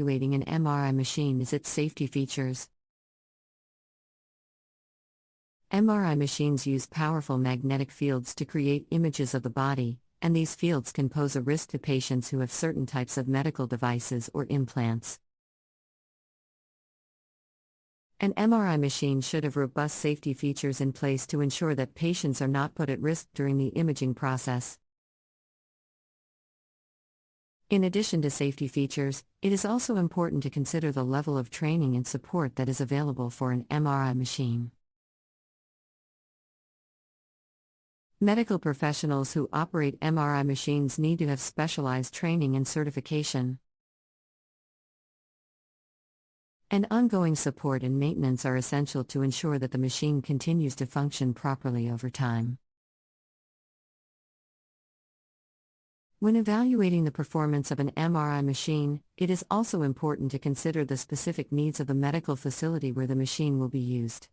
Evaluating an MRI machine is its safety features. MRI machines use powerful magnetic fields to create images of the body, and these fields can pose a risk to patients who have certain types of medical devices or implants. An MRI machine should have robust safety features in place to ensure that patients are not put at risk during the imaging process. In addition to safety features, it is also important to consider the level of training and support that is available for an MRI machine. Medical professionals who operate MRI machines need to have specialized training and certification. And ongoing support and maintenance are essential to ensure that the machine continues to function properly over time. When evaluating the performance of an MRI machine, it is also important to consider the specific needs of the medical facility where the machine will be used.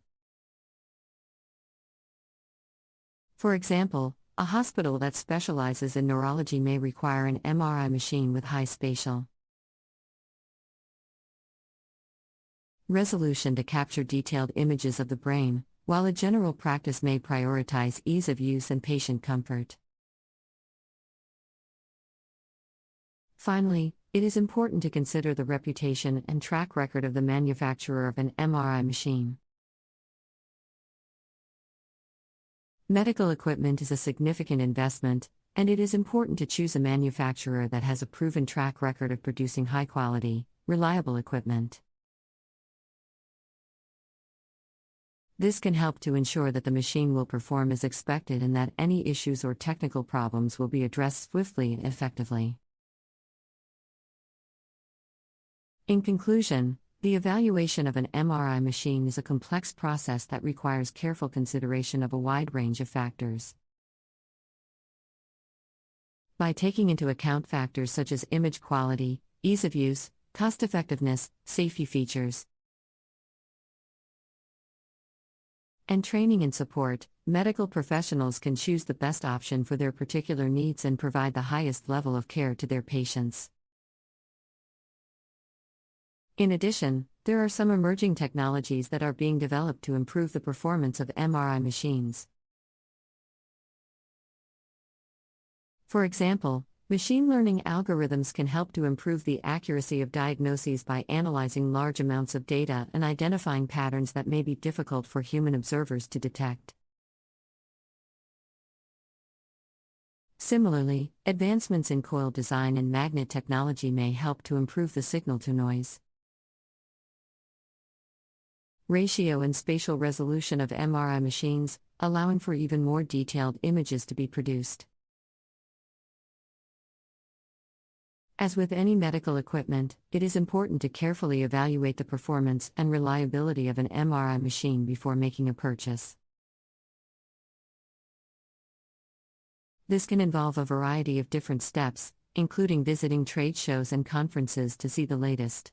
For example, a hospital that specializes in neurology may require an MRI machine with high spatial resolution to capture detailed images of the brain, while a general practice may prioritize ease of use and patient comfort. Finally, it is important to consider the reputation and track record of the manufacturer of an MRI machine. Medical equipment is a significant investment, and it is important to choose a manufacturer that has a proven track record of producing high-quality, reliable equipment. This can help to ensure that the machine will perform as expected and that any issues or technical problems will be addressed swiftly and effectively. In conclusion, the evaluation of an MRI machine is a complex process that requires careful consideration of a wide range of factors. By taking into account factors such as image quality, ease of use, cost-effectiveness, safety features, and training and support, medical professionals can choose the best option for their particular needs and provide the highest level of care to their patients. In addition, there are some emerging technologies that are being developed to improve the performance of MRI machines. For example, machine learning algorithms can help to improve the accuracy of diagnoses by analyzing large amounts of data and identifying patterns that may be difficult for human observers to detect. Similarly, advancements in coil design and magnet technology may help to improve the signal-to-noise ratio and spatial resolution of MRI machines, allowing for even more detailed images to be produced. As with any medical equipment, it is important to carefully evaluate the performance and reliability of an MRI machine before making a purchase. This can involve a variety of different steps, including visiting trade shows and conferences to see the latest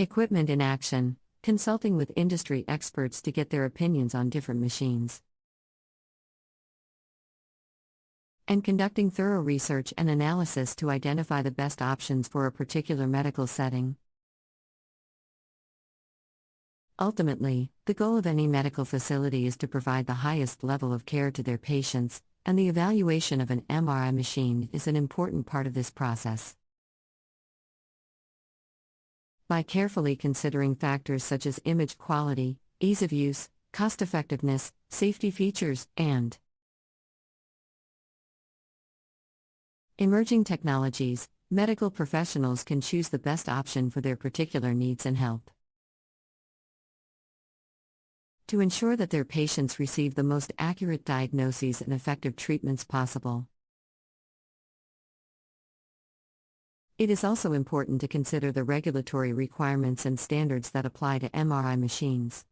equipment in action, consulting with industry experts to get their opinions on different machines, and conducting thorough research and analysis to identify the best options for a particular medical setting. Ultimately, the goal of any medical facility is to provide the highest level of care to their patients, and the evaluation of an MRI machine is an important part of this process. By carefully considering factors such as image quality, ease of use, cost-effectiveness, safety features, and emerging technologies, medical professionals can choose the best option for their particular needs and help to ensure that their patients receive the most accurate diagnoses and effective treatments possible. It is also important to consider the regulatory requirements and standards that apply to MRI machines.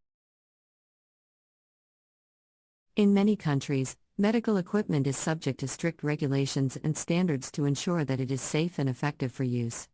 In many countries, medical equipment is subject to strict regulations and standards to ensure that it is safe and effective for use.